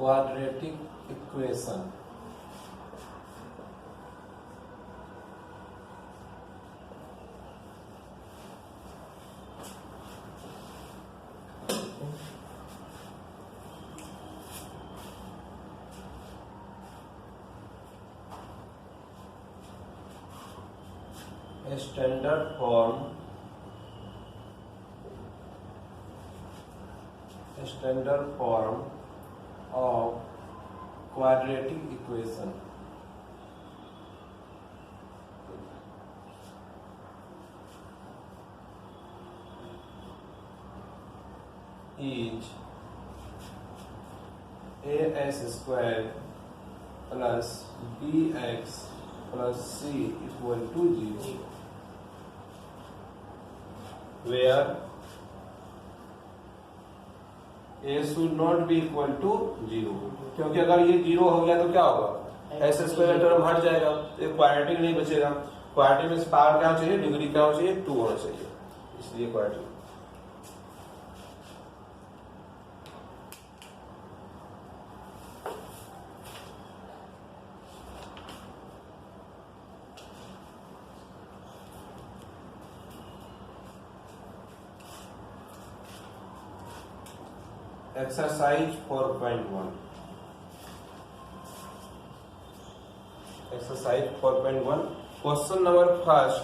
quadratic equation. A standard form of quadratic equation is as squared plus bx plus c equal to 0, where a should not be equal to 0, क्योंकि अगर ये 0 हो गया तो क्या होगा, एस स्क्वायर टर्म हट जाएगा, तो क्वाड्रेटिक नहीं बचेगा। क्वाड्रेटिक में पावर क्या चाहिए, डिग्री क्या होना चाहिए, 2 होना चाहिए, इसलिए quadratic. Exercise 4.1. Exercise 4.1. Question number first.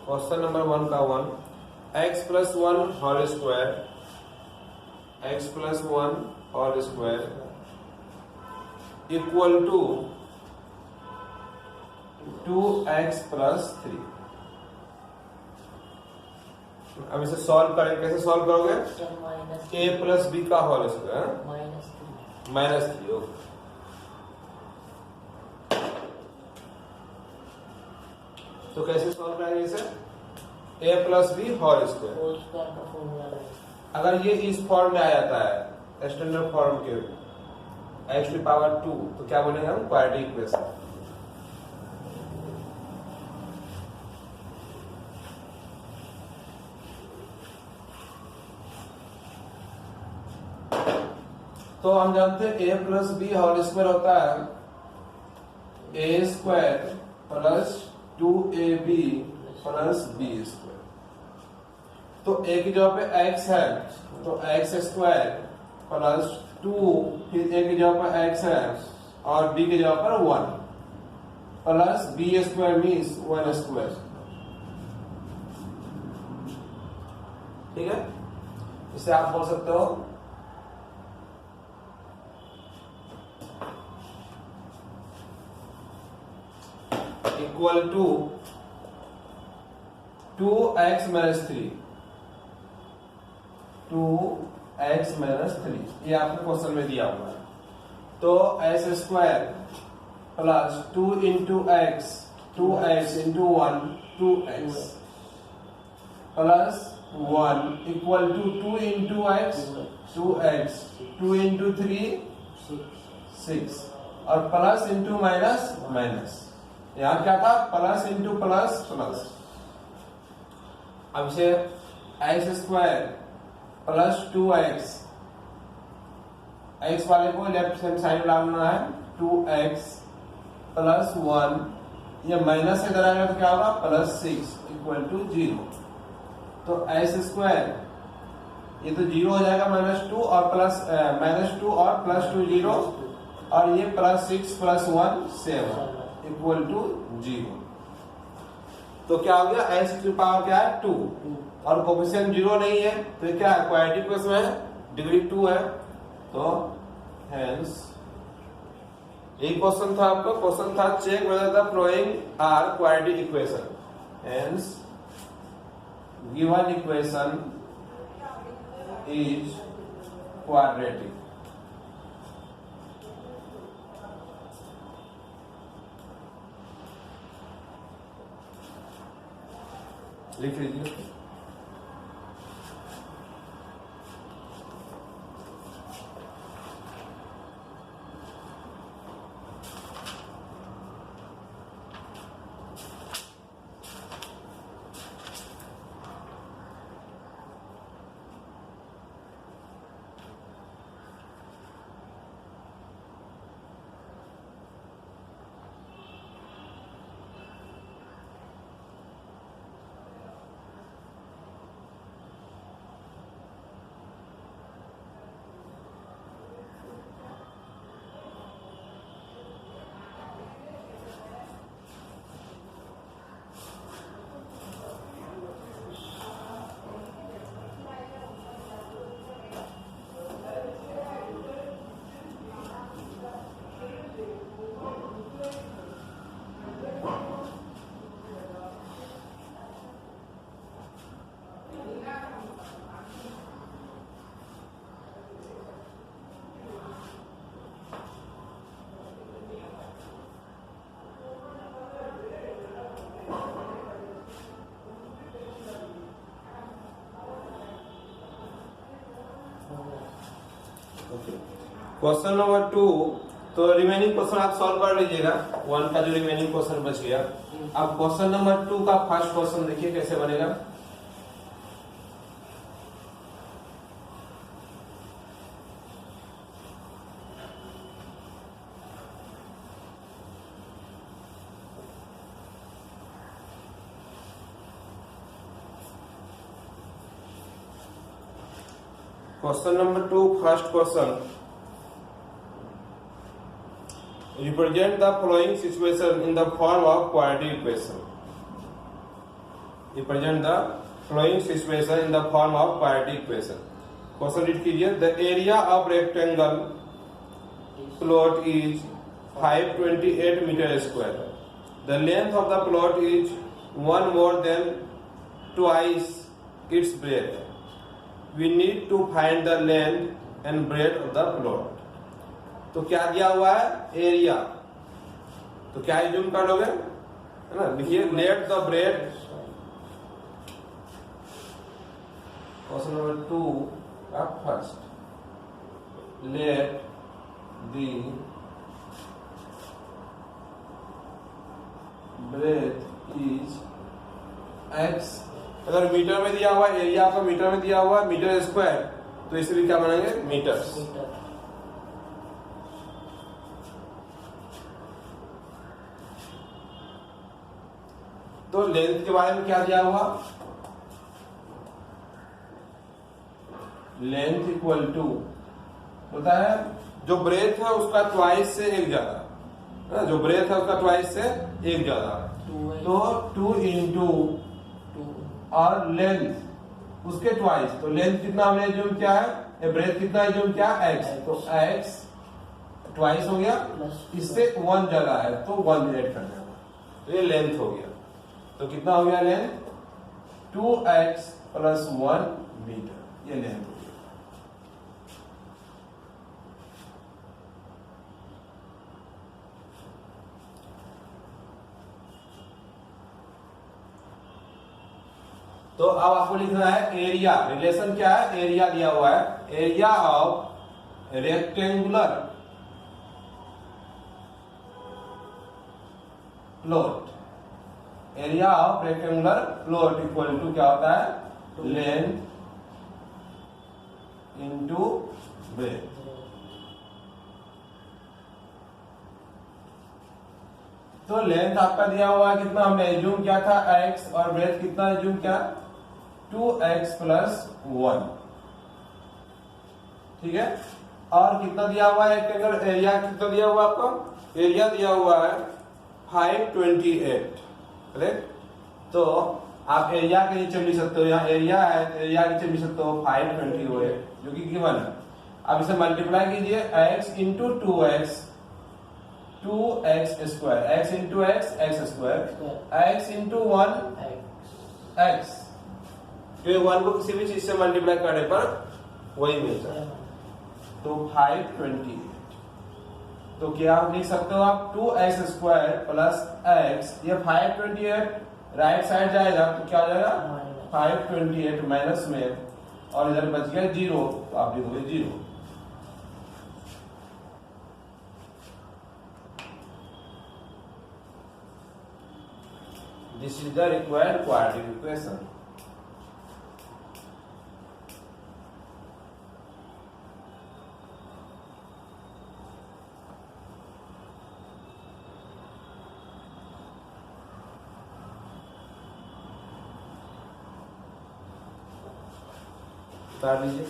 Question number 1 का 1. X plus 1 whole square. X plus 1 whole square equal to 2x plus 3. अब इसे सॉल्व करें, कैसे सॉल्व करोगे, a प्लस बी का होल स्क्वायर -3 ओके। तो कैसे सॉल्व करेंगे इसे, a plus B whole square. अगर ये इस फॉर्म में आ जाता है स्टैंडर्ड फॉर्म के x की पावर 2, तो क्या बोलेंगे हम, क्वाड्रेटिक इक्वेशन। तो हम जानते हैं a plus B whole square होता है a square plus 2ab plus B square. तो a की जगह पे x है तो x स्क्वायर प्लस 2, फिर a की जगह पर x है और b की जगह पर 1 plus b square means 1 square. ठीक है, इसे आप बोल सकते हो equal to 2x minus 3, 2x minus 3, ये आपको क्वेश्चन में दिया हुआ है। तो x square plus 2 into X, 2x into 1 2x plus 1 equal to 2 into X 2x, 2 into 3 6 और प्लस इंटू माइनस माइनस। यहां क्या था, प्लस इंटू प्लस प्लस। अब इसे x square plus 2x, x वाले को लेफ्ट हैंड साइड लाना है, 2x प्लस 1, ये माइनस से इधर आएगा तो क्या होगा, प्लस 6 इक्वल टू 0। तो एक्स स्क्वायर ये तो 0 हो जाएगा, -2 और प्लस -2 और प्लस 2 0 और ये प्लस 6 प्लस 1 7 इक्वल टू 0। तो क्या हो गया, x की पावर क्या है 2 और कोफिशिएंट 0 नहीं है, तो क्या है, क्वाड्रेटिक इक्वेशन है, डिग्री 2 है। तो हेंस एक क्वेश्चन था आपका, क्वेश्चन था check whether the following are quadratic equation, hence given equation is quadratic. लिख लीजिए। Okay, question number 2। तो रिमेनिंग क्वेश्चन आप सॉल्व कर लीजिएगा, 1 का जो रिमेनिंग क्वेश्चन बच गया। अब क्वेश्चन नंबर 2 का फर्स्ट क्वेश्चन देखिए कैसे बनेगा। Question number 2 first question, represent the following situation in the form of quadratic equation. Represent the following situation in the form of quadratic equation. Question read कीजिए। The area of rectangle plot is 528 meter square. The length of the plot is 1 more than twice its breadth. We need to find the length and breadth of the plot. तो क्या दिया हुआ है? Area. तो क्या zoom कर लोगे, है ना? लिखिए let the bread, question number 2 का first, let the bread is x. अगर मीटर में दिया हुआ एरिया आपका मीटर में दिया हुआ मीटर स्क्वायर, तो इसलिए क्या बनाएंगे? मीटर्स। तो लेंथ के बारे में क्या दिया हुआ? लेंथ इक्वल टू होता है जो ब्रेथ है उसका ट्वाइस से एक ज्यादा, है ना? जो ब्रेथ है उसका ट्वाइस से एक ज्यादा, तो 2 इंटू और लेंथ उसके ट्वाइस। तो लेंथ कितना हमने जूम किया है, ब्रेथ कितना जूम किया? एक्स। तो एक्स ट्वाइस हो गया, इससे 1 ज्यादा है तो 1 ऐड कर देना, तो ये लेंथ हो गया। तो कितना हो गया लेंथ? 2x प्लस 1 मीटर, ये लेंथ हो गया। तो अब आपको लिखना है एरिया। रिलेशन क्या है? एरिया दिया हुआ है, area of rectangular plot. Area of rectangular plot equal to क्या होता है? Length into breadth. तो लेंथ आपका दिया हुआ है कितना, हमने एज्यूम किया था x, और ब्रेथ कितना एज्यूम किया? 2x प्लस 1, ठीक है। और कितना दिया हुआ है रेक्टेंगल? एरिया कितना दिया हुआ आपको? एरिया दिया हुआ है 528, करेक्ट। तो आप एरिया के नीचे लिख सकते हो, यहाँ एरिया है तो एरिया के नीचे लिख सकते हो 520 हो जो कि गिवन है। अब इसे मल्टीप्लाई कीजिए, x into 2x, 2x square, x into x square, x into 1 x। तो 1 को किसी भी चीज से मल्टीप्लाई करने पर वही मिलता है, तो 528। तो क्या आप लिख सकते हो आप 2x स्क्वायर प्लस x, ये 528 राइट साइड जाएगा तो क्या हो जाएगा? 528 माइनस में, और इधर बच गया 0, तो आप लिखोगे 0। This is the required quadratic equation. उतार लीजिए,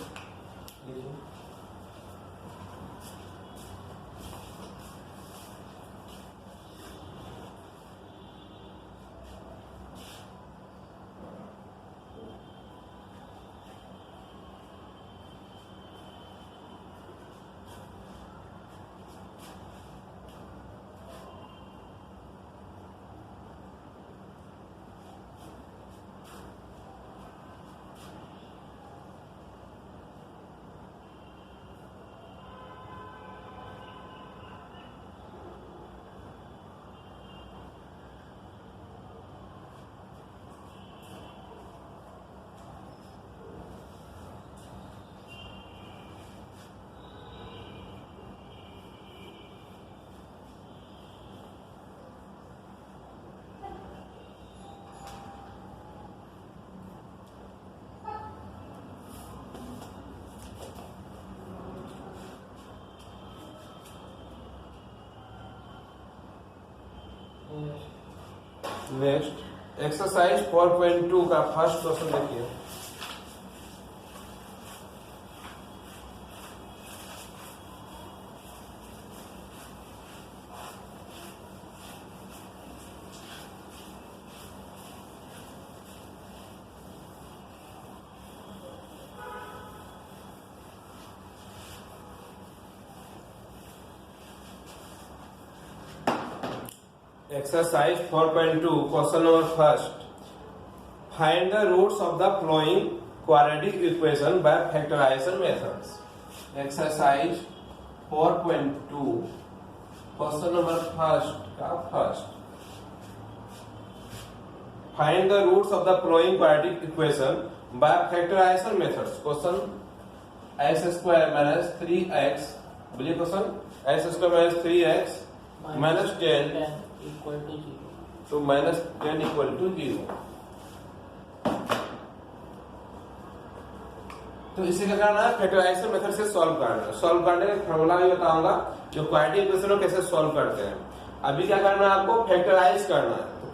नेक्स्ट एक्सरसाइज 4.2 का फर्स्ट क्वेश्चन देखिए। Exercise 4.2 question number first. Find the roots of the following quadratic equation by factorization methods. Exercise 4.2 question number first का first. Find the roots of the following quadratic equation by factorization methods. Question x square minus 3x. बोलिए question x square minus 3x minus 10 equal to 0. तो minus 10 equal to 0. तो इसे क्या करना है, factorisation method से solve करना है। सॉल्व करने का फॉर्मूला भी बताऊंगा जो क्वाड्रेटिक इक्वेशन को कैसे सॉल्व करते हैं। अभी क्या करना है, आपको फैक्टराइज करना है। तो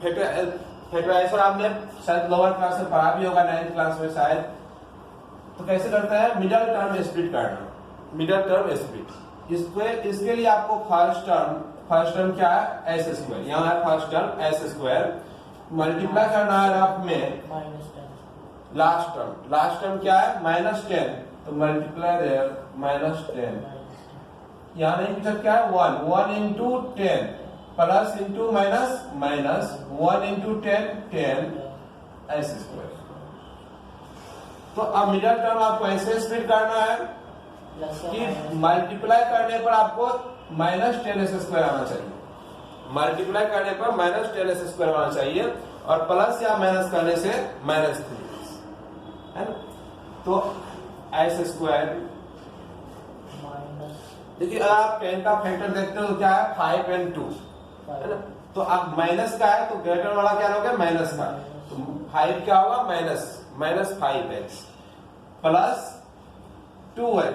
फैक्टराइजेशन आपने शायद लोअर क्लास में पढ़ा भी होगा, 9th क्लास में शायद। तो कैसे करता है, मिडिल टर्म स्प्लिट करना, मिडिल टर्म स्प्लिट। इसके लिए आपको फर्स्ट टर्म क्या है, एस स्क्वायर। यहाँ है first term S square, multiply करना है रफ में लास्ट टर्म क्या है, -10। तो मल्टीप्लाई देयर -10। यहाँ नहीं पूछा क्या है, 1 into 10 plus into minus 1 into 10 S square. तो अब मिडिल टर्म आपको ऐसे स्प्लिट करना है कि मल्टीप्लाई करने पर आपको -10 स्क्वायर आना चाहिए। मल्टीप्लाई करने पर -10 स्क्वायर आना चाहिए और प्लस या माइनस करने से -3 है ना। तो एस स्क्वायर देखिए, अगर आप 10 का फैक्टर देखते हो तो क्या है, 5 and 2 है ना। तो अब माइनस का है तो ग्रेटर वाला क्या होगा, माइनस का। तो 5 क्या होगा, -5x प्लस 2x।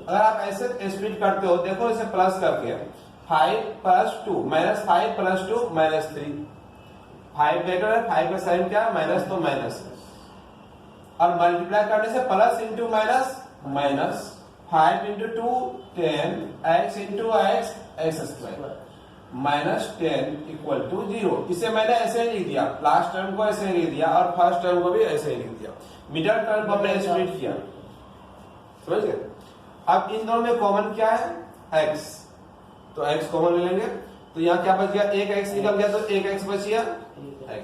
अगर आप ऐसे स्प्लिट करते हो, देखो इसे प्लस करके 5 + 2 -5 + 2 -3। 5 ग्रेटर है, 5 का साइन क्या है, माइनस, तो माइनस। और मल्टीप्लाई करने से plus into minus 5 into 2 10 x into x x² -10 equal to 0। इसे मैंने ऐसे ही लिख दिया, लास्ट टर्म को ऐसे ही लिख दिया और फर्स्ट टर्म को भी ऐसे ही लिख दिया। मिडिल टर्म को हमने स्प्लिट किया, समझ गए। अब इन दोनों में कॉमन क्या है, x। तो x कॉमन ले लेंगे, तो यहाँ क्या बच गया, एक x निकल गया, तो एक x बच गया x।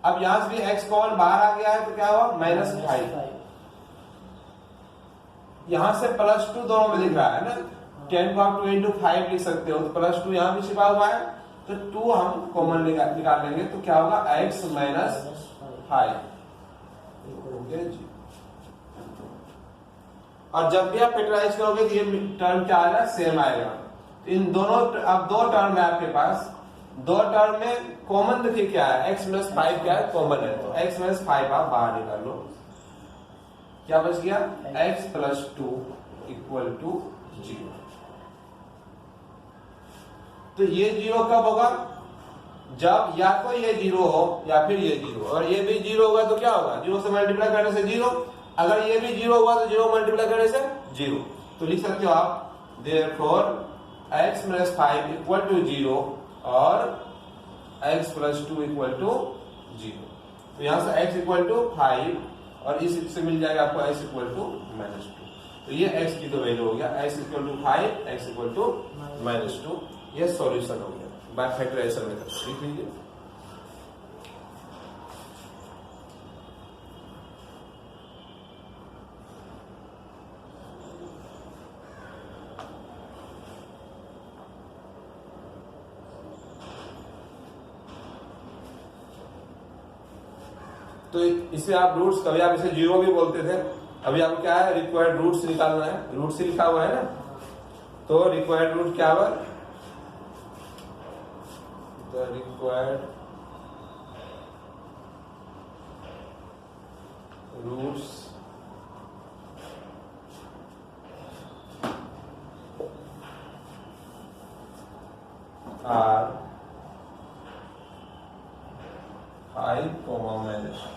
अब यहां से भी x कॉमन बाहर आ गया है, तो क्या हुआ, -5। यहां से +2 दोनों में दिख रहा है ना, 10 को आप 2 into 5 लिख सकते हो, तो +2 यहां भी छिपा हुआ है, तो 2 हम कॉमन निकाल लेंगे, तो क्या होगा, x - 5 हो गया जी। और जब भी आप फैक्टराइज करोगे तो ये टर्म क्या आएगा, सेम आएगा। इन दोनों, अब दो टर्म है आपके पास, दो टर्म में कॉमन देखिए क्या है, x - 5 क्या है, कॉमन है। तो x - 5 आप बाहर निकाल लो, क्या बच गया, x + 2 = 0। तो ये 0 कब होगा, जब या तो ये 0 हो या फिर ये 0। और ये भी 0 होगा तो क्या होगा, 0 से मल्टीप्लाई करने से 0। अगर ये भी 0 हुआ तो 0 मल्टीप्लाई करने से 0। तो लिख सकते हो आप, therefore x - 5 = 0 और x + 2 = 0। तो यहां से x = 5 और इससे मिल जाएगा आपको x = -2। तो ये x की तो वैल्यू हो गया, x = 5, x = -2। ये सॉल्यूशन हो गया बाय फैक्टराइजेशन मेथड। लिख लीजिए। तो इसे आप रूट्स, कभी आप इसे 0 भी बोलते थे। अभी आपको क्या है, रिक्वायर्ड रूट्स निकालना है। रूट से लिखा हुआ है ना, तो रिक्वायर्ड रूट क्या हुआ, the required roots are 5 minus.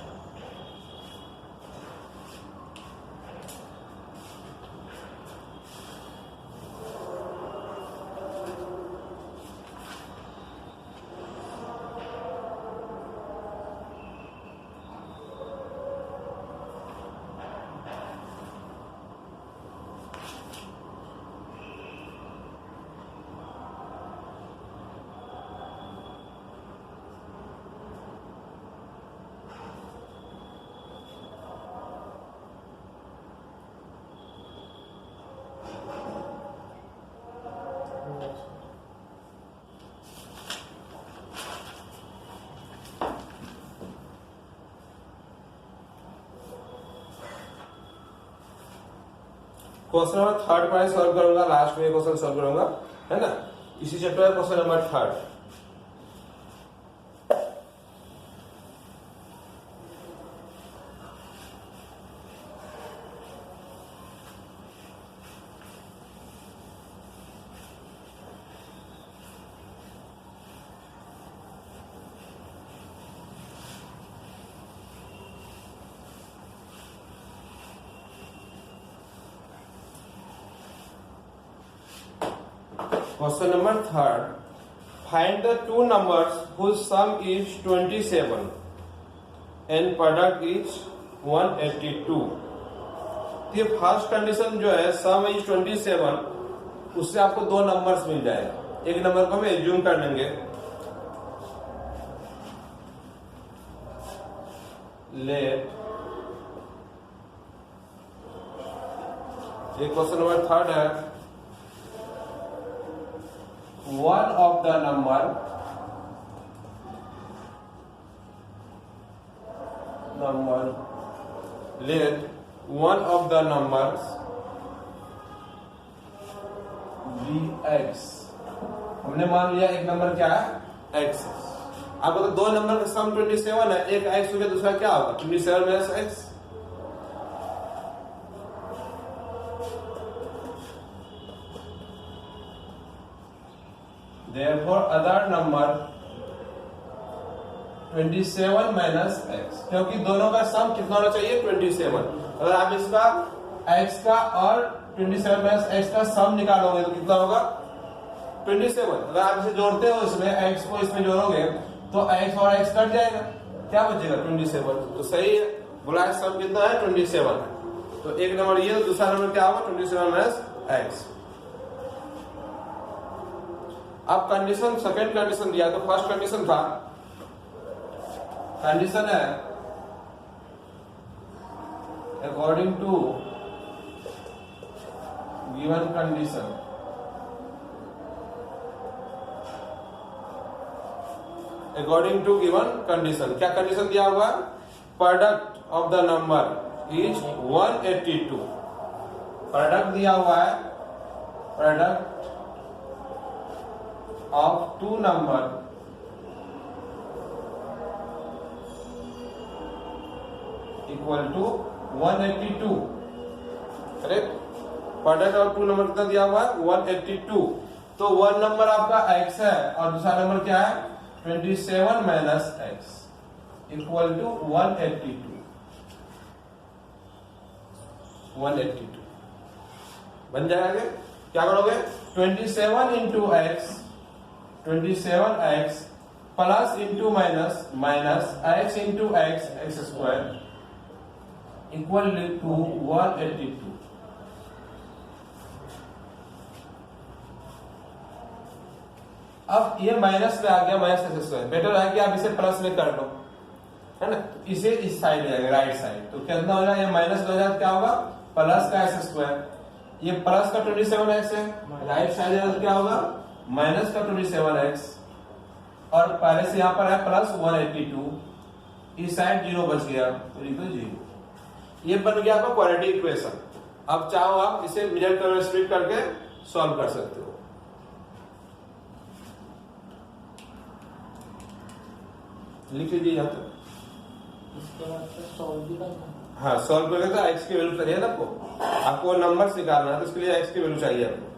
Question number 3 पर सॉल्व करूंगा, लास्ट में क्वेश्चन सॉल्व करूंगा, है ना। इसी चैप्टर का question number 3। Question number 3. Find the two numbers whose sum is 27 and product is 182. ये फर्स्ट कंडीशन जो है सम इज 27, उससे आपको दो नंबर्स मिल जाएगा। एक नंबर को हम एज्यूम कर लेंगे, लेट ये क्वेश्चन नंबर 3 है। One of the number let one of the numbers be x। हमने मान लिया एक नंबर क्या है x। अब अगर दो नंबर का सम 27 है, एक x हो गया, दूसरा क्या होगा 27 minus x। Therefore other number 27 minus x, क्योंकि दोनों का सम कितना होना चाहिए 27। अगर आप इसका x का और 27 माइनस x का सम निकालोगे तो कितना होगा 27। अगर आप इसे जोड़ते हो, इसमें x को इसमें जोड़ोगे तो x और x कट जाएगा, क्या बचेगा 27। तो सही है, बोला है सम कितना है 27 है। तो एक नंबर ये, तो दूसरा नंबर क्या होगा 27 माइनस x। अब कंडीशन, सेकंड कंडीशन दिया, तो फर्स्ट कंडीशन था, कंडीशन है according to given condition, according to given condition क्या कंडीशन दिया हुआ, product of the number is 182। Product दिया हुआ है, product of two number equal to 182, correct. Product of two number कितना दिया हुआ है 182। तो वन नंबर आपका x है और दूसरा नंबर क्या है 27 माइनस x इक्वल टू 182। 182 बन जाएगा। क्या करोगे 27 into X, 27x plus into minus minus x into X X square equal to 182। अब ये माइनस में आ गया, माइनस एक्स स्क्वायर, बेटर है कि आप इसे प्लस में कर लो, है ना। इसे इस साइड जाएगा, राइट साइड, तो कितना हो जाएगा, ये माइनस हो जाएगा, क्या होगा प्लस का एक्स स्क्वायर, ये प्लस का 27x है, राइट साइड क्या होगा माइनस का 27x, और पहले से यहां पर है प्लस 182, इस साइड 0 बच गया तो लिखो 0। ये बन गया आपका क्वाड्रेटिक इक्वेशन। अब चाहो आप इसे मिडल टर्म स्प्लिट करके सॉल्व कर सकते हो। लिख लीजिए यहां तक, इसके बाद सॉल्व भी करना है। हाँ सॉल्व करेंगे तो एक्स की वैल्यू चाहिए ना आपको नंबर निकालना है, तो इसके लिए एक्स की वैल्यू चाहिए आपको।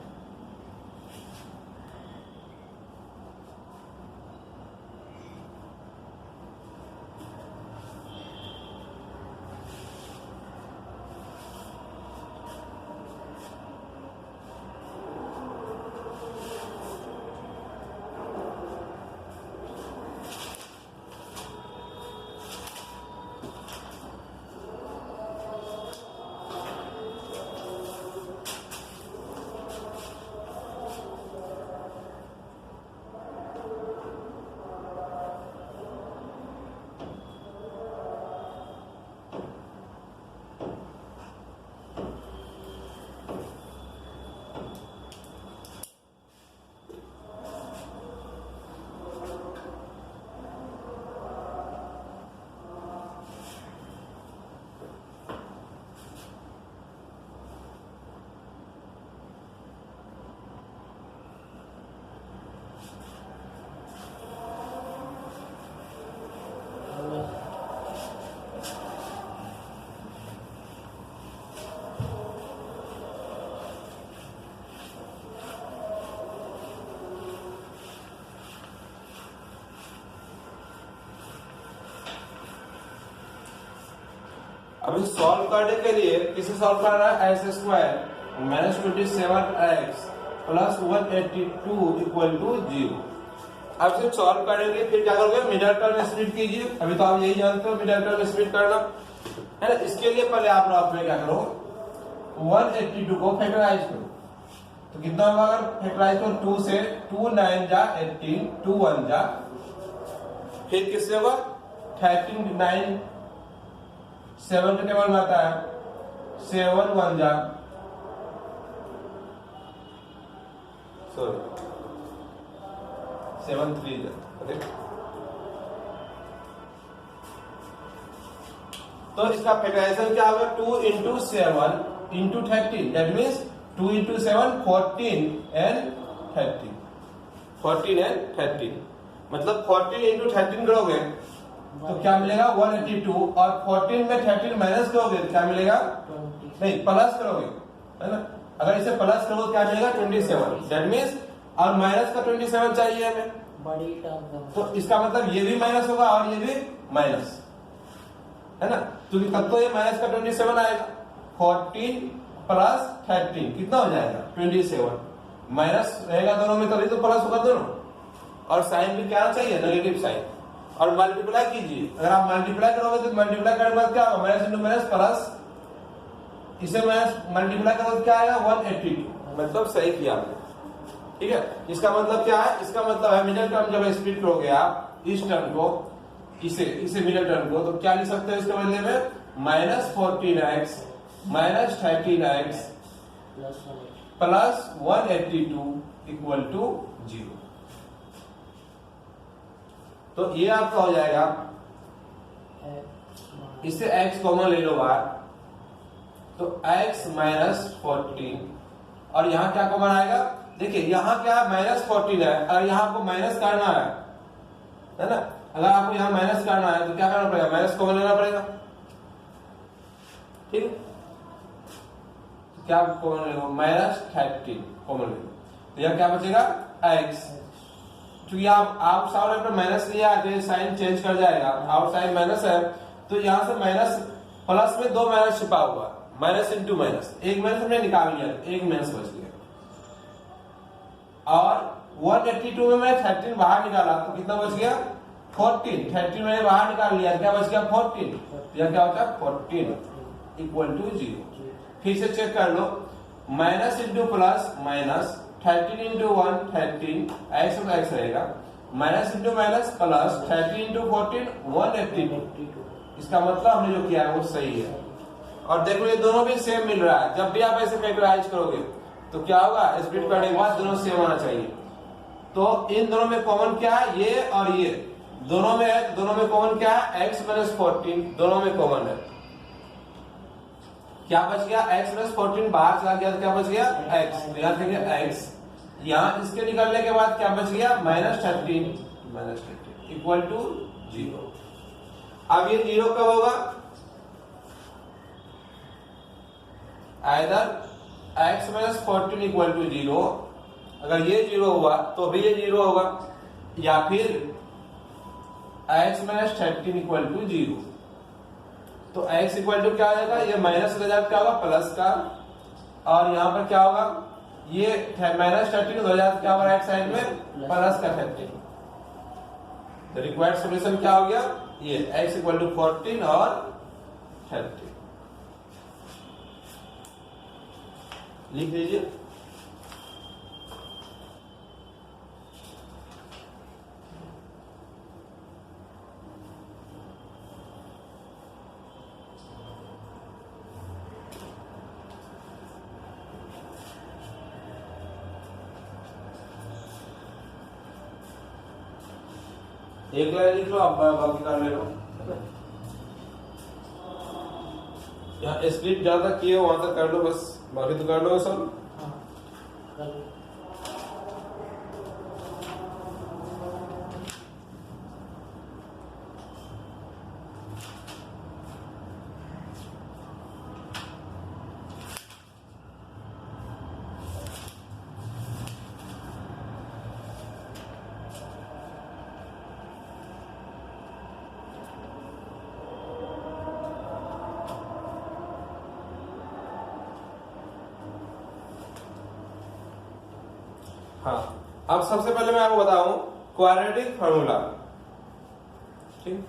अब इस सॉल्व करने के लिए किसे सॉल्व करना है, X square minus 27x plus 182 equal to 0। अब इसे सॉल्व करेंगे, फिर क्या करोगे, मिडिल टर्म स्प्लिट कीजिए। अभी तो आप यही जानते हो मिडिल टर्म स्प्लिट करना है ना। इसके लिए पहले आप लोग में क्या करो, 182 को फैक्टराइज करो। तो कितना होगा, अगर फैक्टराइज करो 2 से, 2 9 जा 18, 2 1 जा, फिर किससे होगा 13 9 7 के टेबल में आता है, 7 1 जा, सॉरी 7 3 जा, ओके। तो इसका फैक्टराइजेशन क्या होगा, 2 into 7 into 13, that means 2 into 7 14 and 13, 14 and 13, मतलब 14 इंटू 13 करोगे तो क्या मिलेगा 182, और 14 में 13 माइनस करोगे क्या मिलेगा, 20। नहीं प्लस करोगे है ना। अगर इसे प्लस करोगे क्या मिलेगा 27, दैट मीन्स, और माइनस का 27 चाहिए हमें, बड़ी टर्म तो इसका मतलब ये भी माइनस होगा और ये भी माइनस है ना। तो तब तो ये माइनस का 27 आएगा, 14 प्लस 13 कितना हो जाएगा 27, माइनस रहेगा दोनों में तभी तो प्लस होगा दोनों, और साइन भी क्या चाहिए, नेगेटिव साइन, और मल्टीप्लाई कीजिए। अगर आप मल्टीप्लाई करोगे तो मल्टीप्लाई करने के बाद क्या होगा, माइनस इंटू माइनस प्लस, इसे माइनस मल्टीप्लाई करोगे तो क्या आएगा 182, मतलब सही किया आपने, ठीक है। इसका मतलब क्या है, इसका मतलब है मिडिल टर्म जब स्प्लिट करोगे आप इस टर्म को, इसे मिडिल टर्म को, तो क्या लिख सकते हो इसके बदले में, minus 14x minus 13x plus 182 equal to 0। तो ये आपका हो जाएगा, इससे x कॉमन ले लो बाहर, तो x माइनस 14, और यहां क्या कॉमन आएगा, देखिए यहां क्या माइनस 14 है, अगर यहां आपको माइनस करना है ना, अगर आपको यहां माइनस करना है तो क्या करना पड़ेगा, माइनस कॉमन लेना पड़ेगा, ठीक है। तो क्या कॉमन ले लो, माइनस 13 कॉमन ले लो, तो यहां क्या बचेगा x, क्योंकि आप सामने पर माइनस लिया है साइन चेंज कर जाएगा, आउट साइन माइनस है तो यहां से माइनस प्लस में 2 माइनस छिपा हुआ, माइनस इंटू माइनस, एक माइनस हमने निकाल लिया, एक माइनस बच गया, और 182 में मैंने 13 बाहर निकाला तो कितना बच गया 14, 13 मैंने बाहर निकाल लिया, क्या बच गया 14, यह क्या होता है 14 इक्वल टू 0। फिर से चेक कर लो, minus into plus minus, 13 into 1 13, x तो x रहेगा, minus into minus plus, 13 into 14 182, इसका मतलब हमने जो किया है वो सही है। और देखो ये दोनों भी सेम मिल रहा है, जब भी आप ऐसे फैक्टराइज करोगे तो क्या होगा, स्प्लिट करने के बाद दोनों सेम आना चाहिए। तो इन दोनों में कॉमन क्या है, ये और ये दोनों में है, दोनों में कॉमन क्या है, x माइनस 14 दोनों में कॉमन है, क्या बच गया x माइनस 14 बाहर चला गया तो क्या बच गया x, तो यहाँ देखेंगे x, यहाँ इसके निकलने के बाद क्या बच गया माइनस 13 इक्वल टू 0। अब ये 0 कब होगा, either x minus 14 equal to 0, अगर ये 0 हुआ तो भी ये 0 होगा, या फिर x माइनस 13 इक्वल टू 0। तो x इक्वल टू क्या आएगा, ये माइनस का क्या होगा प्लस का, और यहाँ पर क्या होगा, ये माइनस 13 हो जाता क्या होगा राइट साइड में प्लस का 13। तो रिक्वायर्ड सॉल्यूशन क्या हो गया, ये x इक्वल टू 14 और 13 लिख लीजिए। एक लाइन लिख लो, आप बाकी कर ले लो। यहाँ स्प्लिट जहां तक किए वहां तक कर लो बस, बाकी तो कर लो सब। हाँ, कर लो। हाँ, अब सबसे पहले मैं आपको बताऊं क्वाड्रेटिक फार्मूला। ठीक,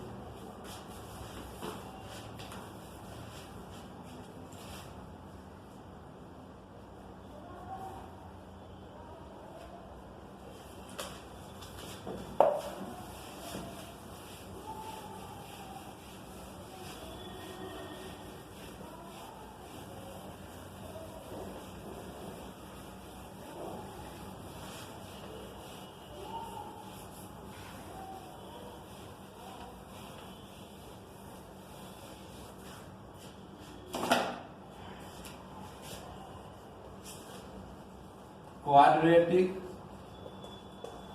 क्वाड्रेटिक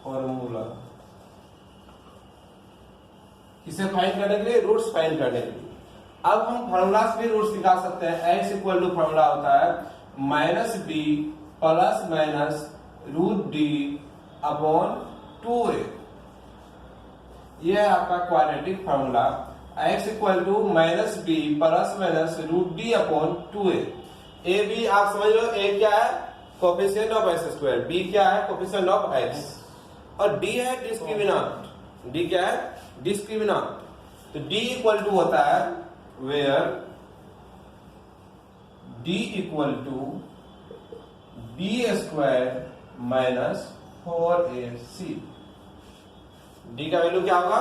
फॉर्मूला किसे फाइंड करने के लिए, रूट्स फाइंड करने के लिए। अब हम फॉर्मूला से भी रूट्स निकाल सकते हैं। x इक्वल टू फॉर्मूला होता है minus B plus minus root D upon 2a। यह है आपका quadratic formula. x equal to minus B plus minus root D upon 2a। A B आप समझ लो, ए क्या है, coefficient of X square, B क्या है, कोफिशिएंट ऑफ एक्स, और डी है डिस्क्रिमिनेंट। डी क्या है, डिस्क्रिमिनेंट। तो डी इक्वल टू होता है where D equal to B square minus 4ac। D का वैल्यू क्या होगा,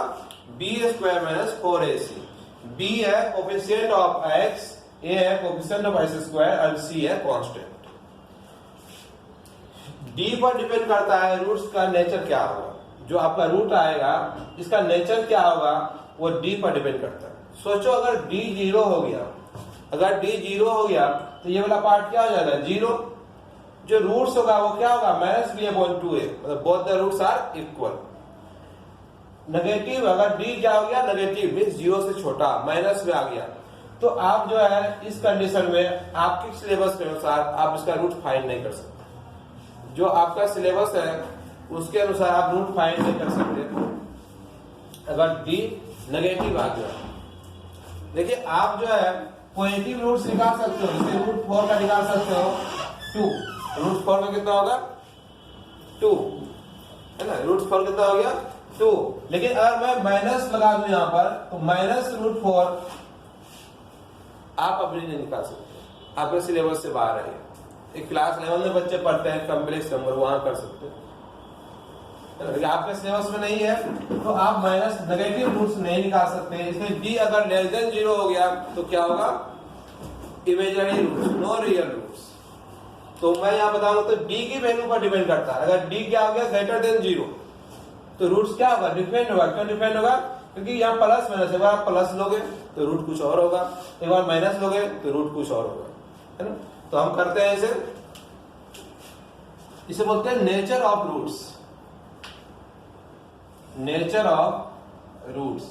B square minus 4ac। B है कोफिशिएंट ऑफ एक्स, ए है कोफिशिएंट ऑफ एक्स स्क्वायर, और सी है कांस्टेंट। डी पर डिपेंड करता है रूट्स का नेचर क्या होगा। जो आपका रूट आएगा इसका नेचर क्या होगा वो डी पर डिपेंड करता है। सोचो अगर डी 0 हो गया, अगर डी 0 हो गया तो ये वाला पार्ट क्या हो जाएगा, 0। जो रूट्स होगा वो क्या होगा, माइनस बी अपॉन 2a, मतलब both the roots are equal. Negative, अगर डी क्या हो गया, नेगेटिव मींस 0 से छोटा, माइनस में आ गया, तो आप जो है इस कंडीशन में आपके सिलेबस के अनुसार आप इसका रूट फाइंड नहीं कर सकते। जो आपका सिलेबस है उसके अनुसार आप रूट फाइंड नहीं कर सकते अगर डी नेगेटिव आ गया। देखिए आप जो है पॉजिटिव रूट्स निकाल सकते हो, जैसे रूट 4 का निकाल सकते हो 2। रूट 4 का कितना होगा, 2 है ना, रूट 4 कितना हो गया, 2। लेकिन अगर मैं माइनस लगा दूं यहां पर तो माइनस रूट 4 आप अपनी नहीं निकाल सकते, आपके सिलेबस से बाहर है। एक क्लास 11 में बच्चे पढ़ते हैं कॉम्प्लेक्स नंबर, वहां कर सकते हैं, लेकिन आपके सिलेबस में नहीं है तो आप माइनस नेगेटिव रूट्स नहीं निकाल सकते। इसलिए डी अगर लेस देन 0 हो गया तो क्या होगा, imaginary roots, no real roots. तो मैं यहां बताऊंगा तो डी की वैल्यू पर डिपेंड करता है। अगर डी क्या हो गया, ग्रेटर देन 0, तो रूट्स क्या होगा, डिफरेंट होगा। क्यों डिफरेंट होगा, क्योंकि यहाँ प्लस माइनस, एक बार आप प्लस लोगे तो रूट कुछ और होगा, एक बार माइनस लोगे तो रूट कुछ और होगा, है ना। तो हम करते हैं इसे बोलते हैं nature of roots, nature of roots.